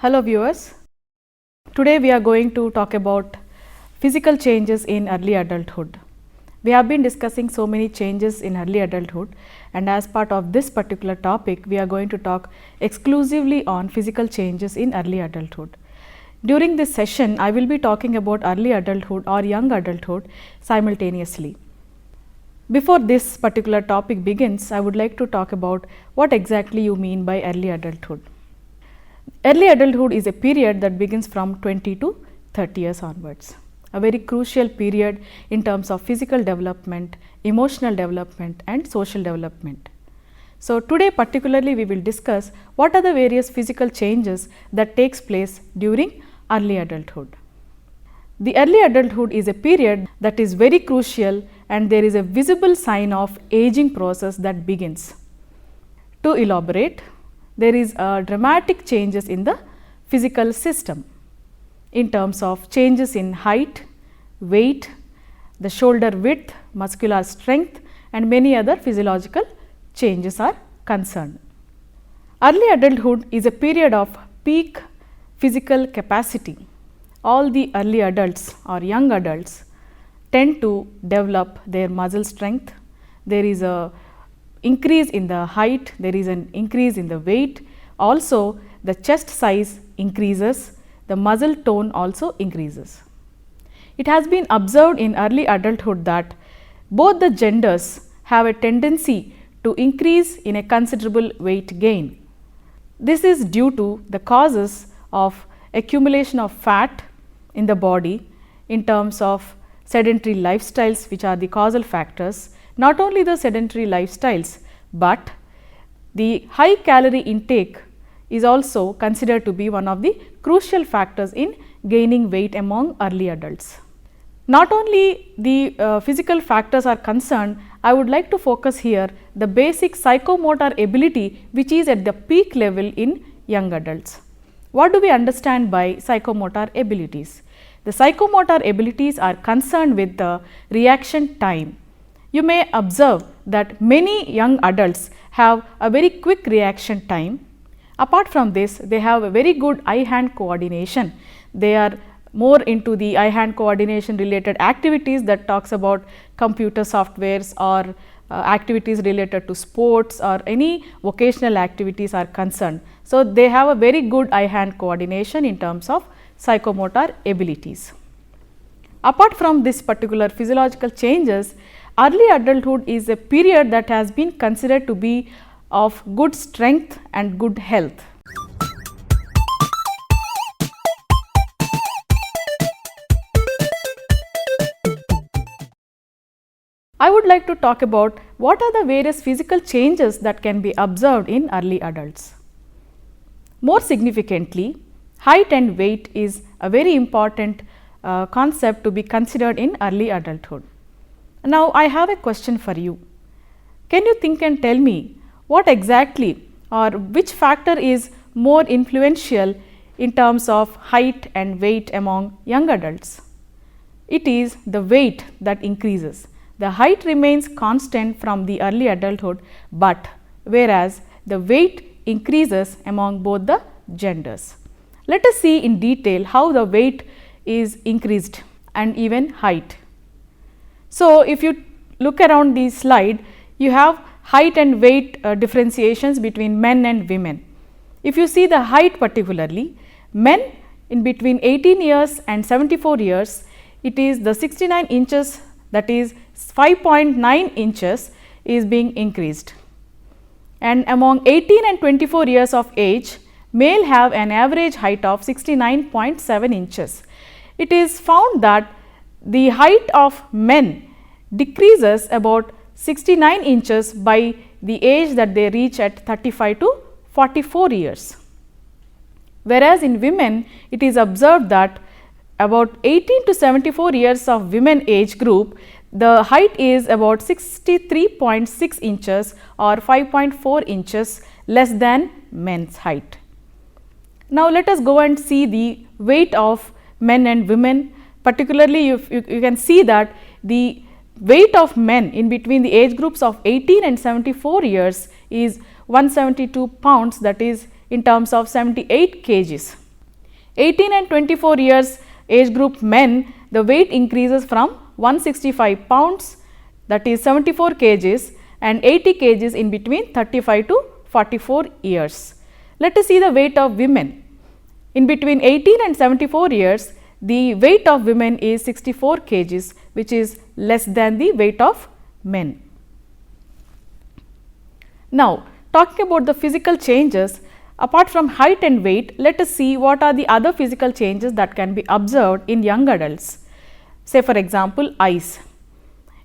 Hello viewers, today we are going to talk about physical changes in early adulthood. We have been discussing so many changes in early adulthood, and as part of this particular topic we are going to talk exclusively on physical changes in early adulthood. During this session I will be talking about early adulthood or young adulthood simultaneously. Before this particular topic begins, I would like to talk about what exactly you mean by early adulthood. Early adulthood is a period that begins from 20 to 30 years onwards, a very crucial period in terms of physical development, emotional development and social development. So, today particularly we will discuss what are the various physical changes that takes place during early adulthood. The early adulthood is a period that is very crucial and there is a visible sign of aging process that begins. To elaborate, there is a dramatic changes in the physical system in terms of changes in height, weight, the shoulder width, muscular strength and many other physiological changes are concerned. Early adulthood is a period of peak physical capacity. All the early adults or young adults tend to develop their muscle strength. There is a increase in the height, there is an increase in the weight, also the chest size increases, the muscle tone also increases. It has been observed in early adulthood that both the genders have a tendency to increase in a considerable weight gain. This is due to the causes of accumulation of fat in the body in terms of sedentary lifestyles, which are the causal factors. Not only the sedentary lifestyles, but the high calorie intake is also considered to be one of the crucial factors in gaining weight among early adults. Not only the physical factors are concerned, I would like to focus here the basic psychomotor ability which is at the peak level in young adults. What do we understand by psychomotor abilities? The psychomotor abilities are concerned with the reaction time. You may observe that many young adults have a very quick reaction time. Apart from this, they have a very good eye-hand coordination. They are more into the eye-hand coordination related activities that talks about computer softwares or activities related to sports or any vocational activities are concerned. So, they have a very good eye-hand coordination in terms of psychomotor abilities. Apart from this particular physiological changes, early adulthood is a period that has been considered to be of good strength and good health. I would like to talk about what are the various physical changes that can be observed in early adults. More significantly, height and weight is a very important concept to be considered in early adulthood. Now, I have a question for you. Can you think and tell me what exactly or which factor is more influential in terms of height and weight among young adults? It is the weight that increases. The height remains constant from the early adulthood, but whereas the weight increases among both the genders. Let us see in detail how the weight is increased and even height. So, if you look around the slide, you have height and weight differentiations between men and women. If you see the height particularly, men in between 18 years and 74 years, it is the 69 inches, that is 5.9 inches is being increased. And among 18 and 24 years of age, male have an average height of 69.7 inches. It is found that the height of men decreases about 69 inches by the age that they reach at 35 to 44 years. Whereas in women, it is observed that about 18 to 74 years of women age group, the height is about 63.6 inches or 5.4 inches less than men's height. Now, let us go and see the weight of men and women. Particularly, you can see that the weight of men in between the age groups of 18 and 74 years is 172 pounds, that is in terms of 78 kgs. 18 and 24 years age group men, the weight increases from 165 pounds, that is 74 kgs, and 80 kgs in between 35 to 44 years. Let us see the weight of women. In between 18 and 74 years, the weight of women is 64 kgs, which is less than the weight of men. Now, talking about the physical changes, apart from height and weight, let us see what are the other physical changes that can be observed in young adults. Say for example, eyes.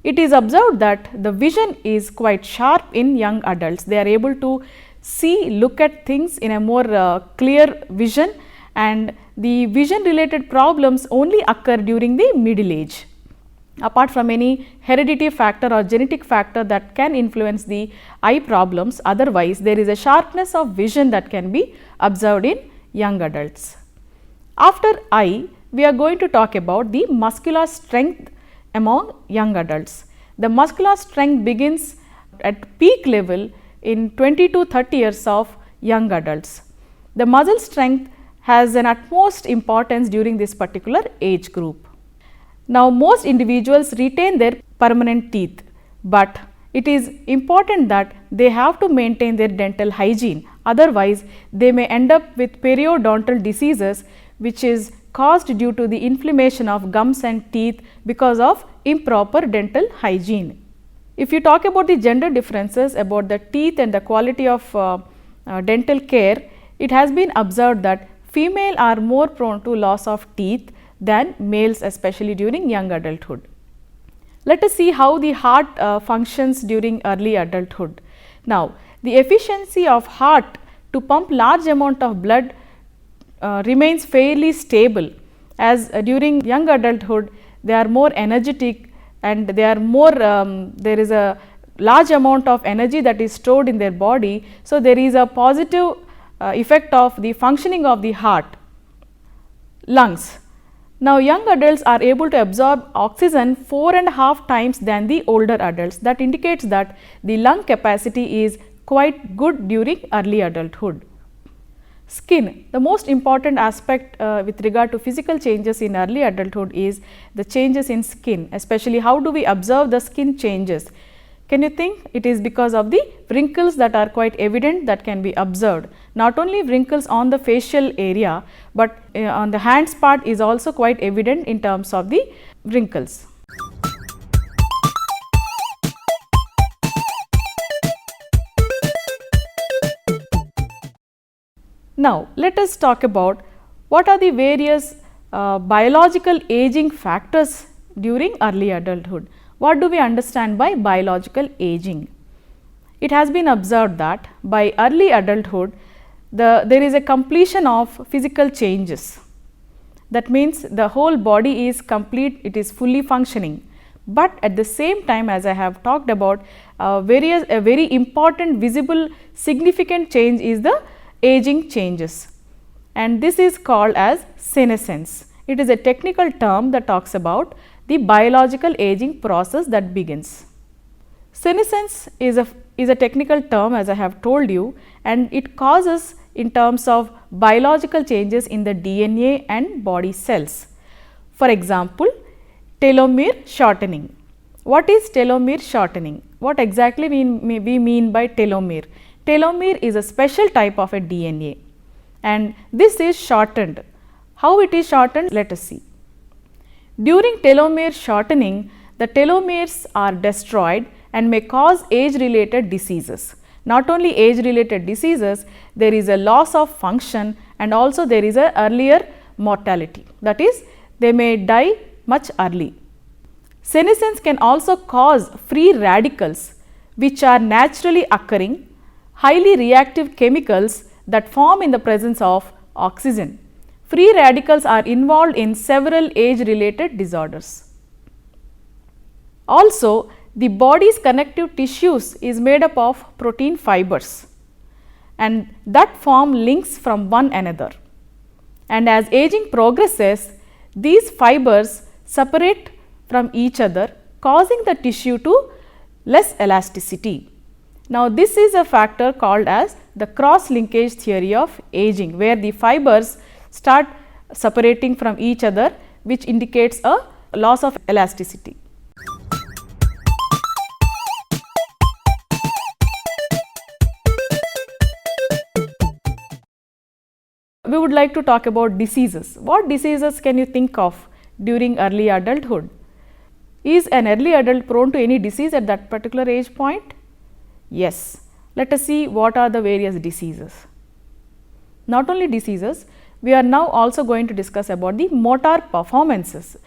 It is observed that the vision is quite sharp in young adults. They are able to see, look at things in a more clear vision, and the vision related problems only occur during the middle age. Apart from any hereditary factor or genetic factor that can influence the eye problems, otherwise there is a sharpness of vision that can be observed in young adults. After eye, we are going to talk about the muscular strength among young adults. The muscular strength begins at peak level in 20 to 30 years of young adults. The muscle strength has an utmost importance during this particular age group. Now, most individuals retain their permanent teeth, but it is important that they have to maintain their dental hygiene, otherwise they may end up with periodontal diseases, which is caused due to the inflammation of gums and teeth because of improper dental hygiene. If you talk about the gender differences about the teeth and the quality of dental care, it has been observed that female are more prone to loss of teeth than males, especially during young adulthood. Let us see how the heart functions during early adulthood. Now, the efficiency of heart to pump large amount of blood remains fairly stable, as during young adulthood they are more energetic and they are more there is a large amount of energy that is stored in their body. So, there is a positive effect of the functioning of the heart. Lungs. Now, young adults are able to absorb oxygen 4.5 times than the older adults. That indicates that the lung capacity is quite good during early adulthood. Skin. The most important aspect with regard to physical changes in early adulthood is the changes in skin, especially how do we observe the skin changes. Can you think? It is because of the wrinkles that are quite evident that can be observed. Not only wrinkles on the facial area, but on the hands part is also quite evident in terms of the wrinkles. Now, let us talk about what are the various biological aging factors during early adulthood. What do we understand by biological aging? It has been observed that by early adulthood, there is a completion of physical changes. That means the whole body is complete, it is fully functioning. But at the same time, as I have talked about, a very important visible significant change is the aging changes, and this is called as senescence. It is a technical term that talks about the biological aging process that begins. Senescence is a technical term, as I have told you, and it causes in terms of biological changes in the DNA and body cells. For example, telomere shortening. What is telomere shortening? What exactly we mean by telomere? Telomere is a special type of a DNA, and this is shortened. How it is shortened? Let us see. During telomere shortening, the telomeres are destroyed and may cause age related diseases. Not only age related diseases, there is a loss of function and also there is a earlier mortality. That is, they may die much early. Senescence can also cause free radicals, which are naturally occurring highly reactive chemicals that form in the presence of oxygen. Free radicals are involved in several age related disorders. Also, the body's connective tissues is made up of protein fibers, and that form links from one another. And as aging progresses, these fibers separate from each other, causing the tissue to less elasticity. Now, this is a factor called as the cross linkage theory of aging, where the fibers start separating from each other, which indicates a loss of elasticity. We would like to talk about diseases. What diseases can you think of during early adulthood? Is an early adult prone to any disease at that particular age point? Yes. Let us see what are the various diseases. Not only diseases, we are now also going to discuss about the motor performances.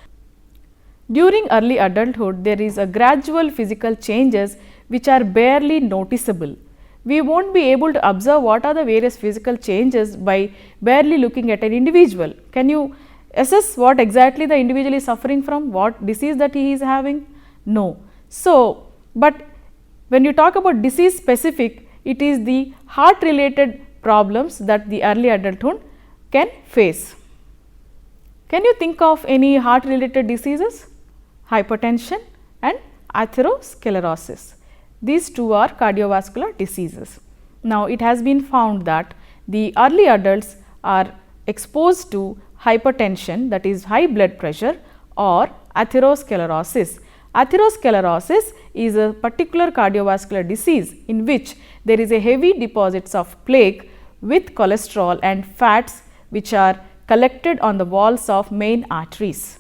During early adulthood, there is a gradual physical changes which are barely noticeable. We won't be able to observe what are the various physical changes by barely looking at an individual. Can you assess what exactly the individual is suffering from, what disease that he is having? No. So, but when you talk about disease specific, it is the heart related problems that the early adulthood can face. Can you think of any heart related diseases? Hypertension and atherosclerosis. These two are cardiovascular diseases. Now, it has been found that the early adults are exposed to hypertension, that is high blood pressure, or atherosclerosis. Atherosclerosis is a particular cardiovascular disease in which there is a heavy deposits of plaque with cholesterol and fats which are collected on the walls of main arteries.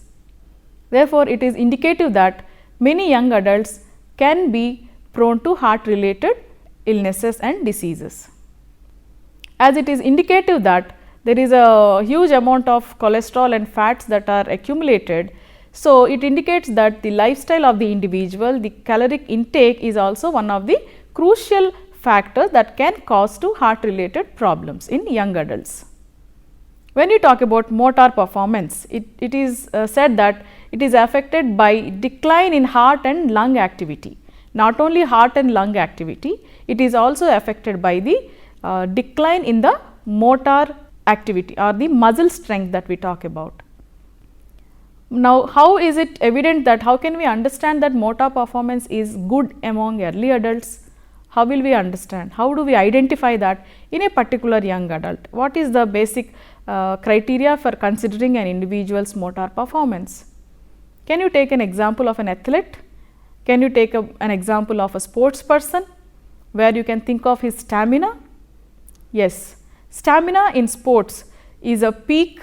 Therefore, it is indicative that many young adults can be prone to heart related illnesses and diseases. As it is indicative that there is a huge amount of cholesterol and fats that are accumulated, so it indicates that the lifestyle of the individual, the caloric intake is also one of the crucial factors that can cause to heart related problems in young adults. When you talk about motor performance, it is said that it is affected by decline in heart and lung activity. Not only heart and lung activity, it is also affected by the decline in the motor activity or the muscle strength that we talk about. Now, how is it evident that, how can we understand that motor performance is good among early adults? How will we understand? How do we identify that in a particular young adult? What is the basic criteria for considering an individual's motor performance? Can you take an example of an athlete? Can you take an example of a sports person where you can think of his stamina? Yes, stamina in sports is a peak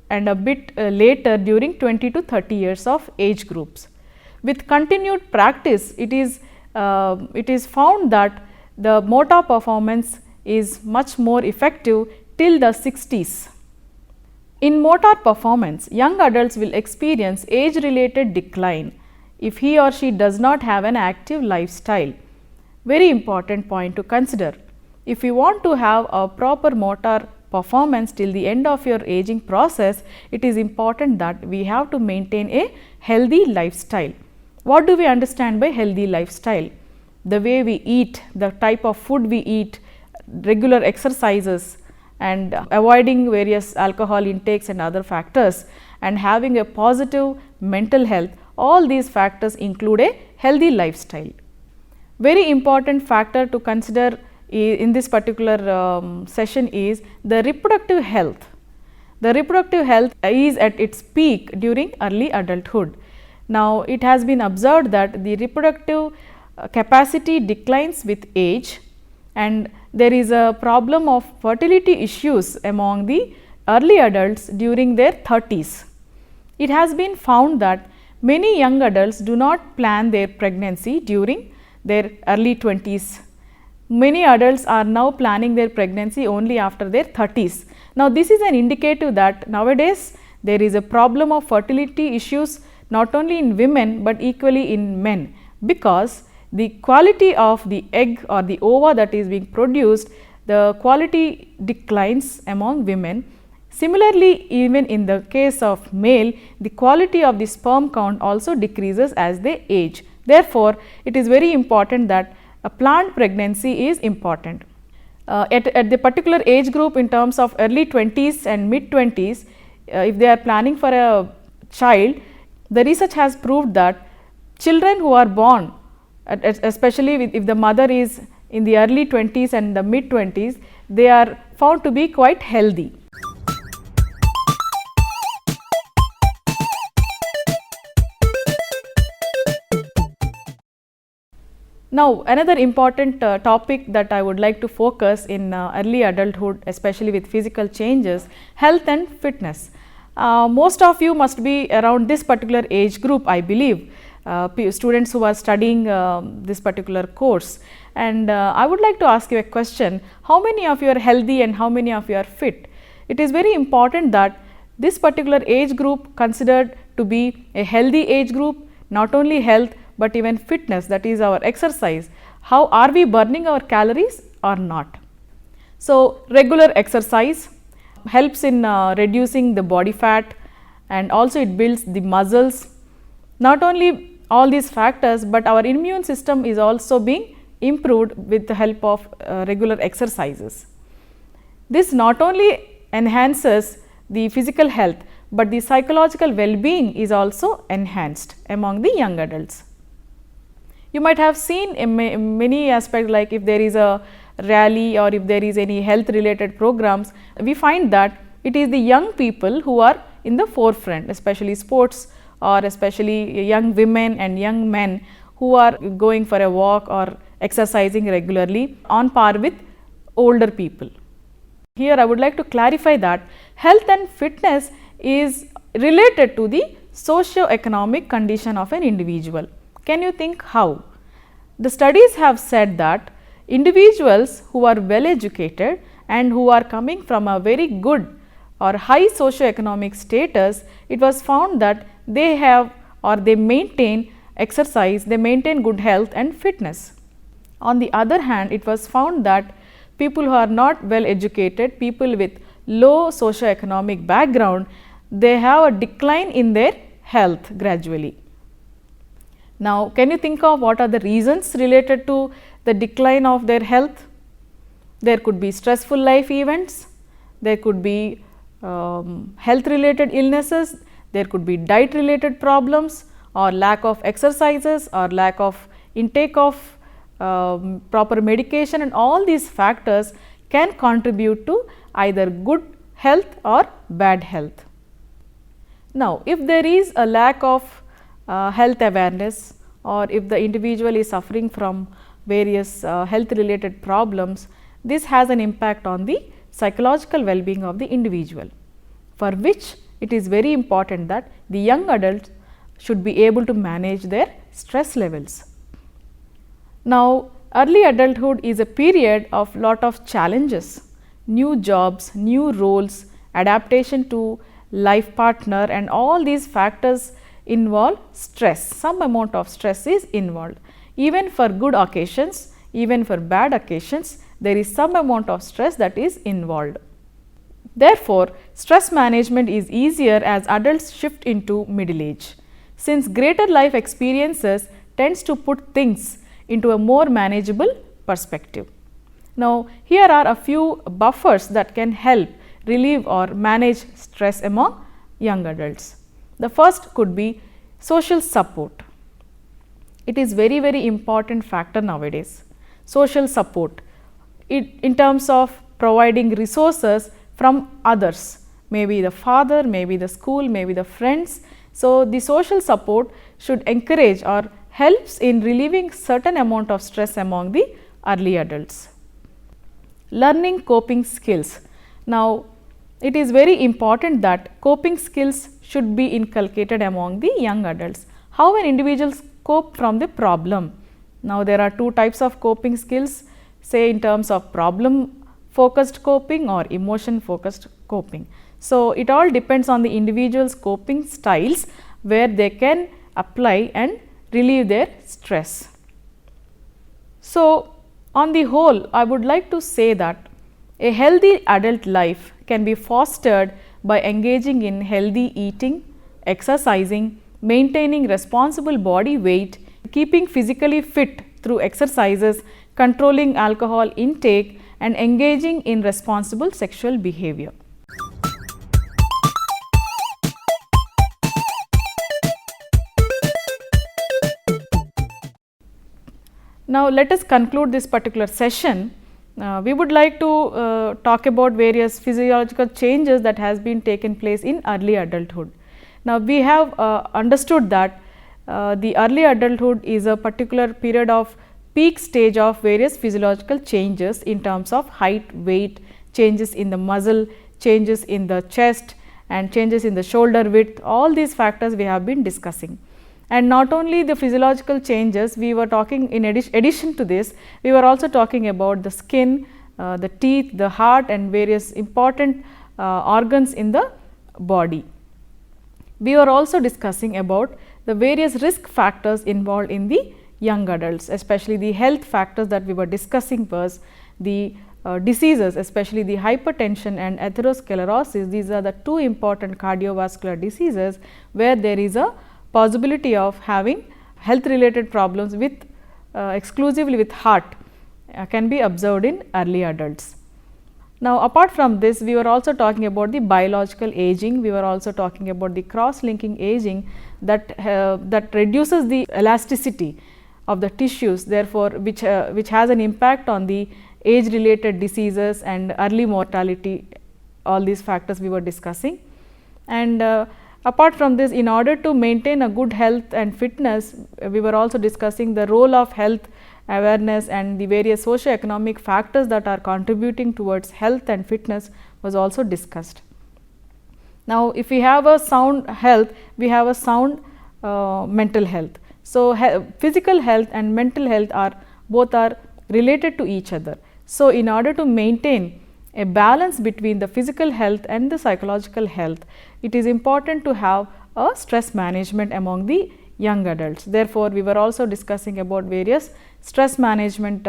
and a bit later during 20 to 30 years of age groups. With continued practice, it is found that the motor performance is much more effective till the 60s. In motor performance, young adults will experience age related decline if he or she does not have an active lifestyle. Very important point to consider. If you want to have a proper motor performance till the end of your aging process, it is important that we have to maintain a healthy lifestyle. What do we understand by healthy lifestyle? The way we eat, the type of food we eat, regular exercises, and avoiding various alcohol intakes and other factors, and having a positive mental health. All these factors include a healthy lifestyle. Very important factor to consider in this particular session is the reproductive health. The reproductive health is at its peak during early adulthood. Now, it has been observed that the reproductive capacity declines with age, and there is a problem of fertility issues among the early adults during their 30s. It has been found that many young adults do not plan their pregnancy during their early 20s. Many adults are now planning their pregnancy only after their 30s. Now, this is an indicator that nowadays there is a problem of fertility issues not only in women, but equally in men, because the quality of the egg or the ova that is being produced, the quality declines among women. Similarly, even in the case of male, the quality of the sperm count also decreases as they age. Therefore, it is very important that a planned pregnancy is important. At the particular age group in terms of early 20s and mid 20s, if they are planning for a child, the research has proved that children who are born, especially if the mother is in the early 20s and the mid 20s, they are found to be quite healthy. Now, another important topic that I would like to focus in early adulthood, especially with physical changes, health and fitness. Most of you must be around this particular age group, I believe, students who are studying this particular course. And I would like to ask you a question: how many of you are healthy and how many of you are fit? It is very important that this particular age group considered to be a healthy age group, not only health but even fitness, that is our exercise. How are we burning our calories or not? So, regular exercise helps in reducing the body fat, and also it builds the muscles. Not only all these factors, but our immune system is also being improved with the help of regular exercises. This not only enhances the physical health, but the psychological well-being is also enhanced among the young adults. You might have seen in many aspects, like if there is a rally or if there is any health related programs, we find that it is the young people who are in the forefront, especially sports, or especially young women and young men who are going for a walk or exercising regularly on par with older people. Here I would like to clarify that health and fitness is related to the socio-economic condition of an individual. Can you think how? The studies have said that individuals who are well educated and who are coming from a very good or high socio-economic status, it was found that they have or they maintain exercise, they maintain good health and fitness. On the other hand, it was found that people who are not well educated, people with low socio-economic background, they have a decline in their health gradually. Now, can you think of what are the reasons related to the decline of their health? There could be stressful life events, there could be health related illnesses, there could be diet related problems, or lack of exercises, or lack of intake of proper medication, and all these factors can contribute to either good health or bad health. Now, if there is a lack of health awareness, or if the individual is suffering from various health related problems, this has an impact on the psychological well-being of the individual, for which it is very important that the young adults should be able to manage their stress levels. Now, early adulthood is a period of lot of challenges, new jobs, new roles, adaptation to life partner, and all these factors involve stress. Some amount of stress is involved. Even for good occasions, even for bad occasions, there is some amount of stress that is involved. Therefore, stress management is easier as adults shift into middle age, since greater life experiences tends to put things into a more manageable perspective. Now, here are a few buffers that can help relieve or manage stress among young adults. The first could be social support. It is very important factor nowadays. Social support, in terms of providing resources from others, maybe the father, maybe the school, maybe the friends. So, the social support should encourage or helps in relieving certain amount of stress among the early adults. Learning coping skills. Now, it is very important that coping skills should be inculcated among the young adults. How an individual cope from the problem. Now, there are two types of coping skills, say in terms of problem focused coping or emotion focused coping. So, it all depends on the individual's coping styles, where they can apply and relieve their stress. So, on the whole, I would like to say that a healthy adult life can be fostered by engaging in healthy eating, exercising, maintaining responsible body weight, keeping physically fit through exercises, controlling alcohol intake, and engaging in responsible sexual behavior. Now, let us conclude this particular session. We would like to talk about various physiological changes that has been taken place in early adulthood. Now, we have understood that the early adulthood is a particular period of peak stage of various physiological changes in terms of height, weight, changes in the muscle, changes in the chest and changes in the shoulder width. All these factors we have been discussing. And not only the physiological changes, we were talking in addition to this, we were also talking about the skin, the teeth, the heart and various important organs in the body. We were also discussing about the various risk factors involved in the young adults, especially the health factors that we were discussing was the diseases, especially the hypertension and atherosclerosis. These are the two important cardiovascular diseases where there is a possibility of having health related problems with exclusively with heart can be observed in early adults. Now, apart from this, we were also talking about the biological aging, we were also talking about the cross linking aging that reduces the elasticity of the tissues, therefore, which has an impact on the age related diseases and early mortality. All these factors we were discussing. And apart from this, in order to maintain a good health and fitness, we were also discussing the role of health awareness and the various socio-economic factors that are contributing towards health and fitness was also discussed. Now, if we have a sound health, we have a sound mental health. So, physical health and mental health are both are related to each other. So, in order to maintain a balance between the physical health and the psychological health, it is important to have a stress management among the young adults. Therefore, we were also discussing about various stress management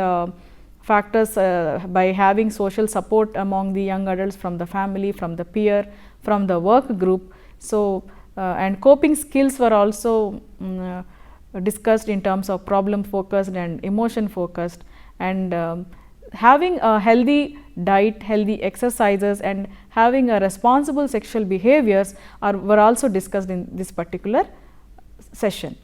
factors by having social support among the young adults from the family, from the peer, from the work group. So, and coping skills were also discussed in terms of problem focused and emotion focused, and having a healthy diet, healthy exercises and having a responsible sexual behaviors were also discussed in this particular session.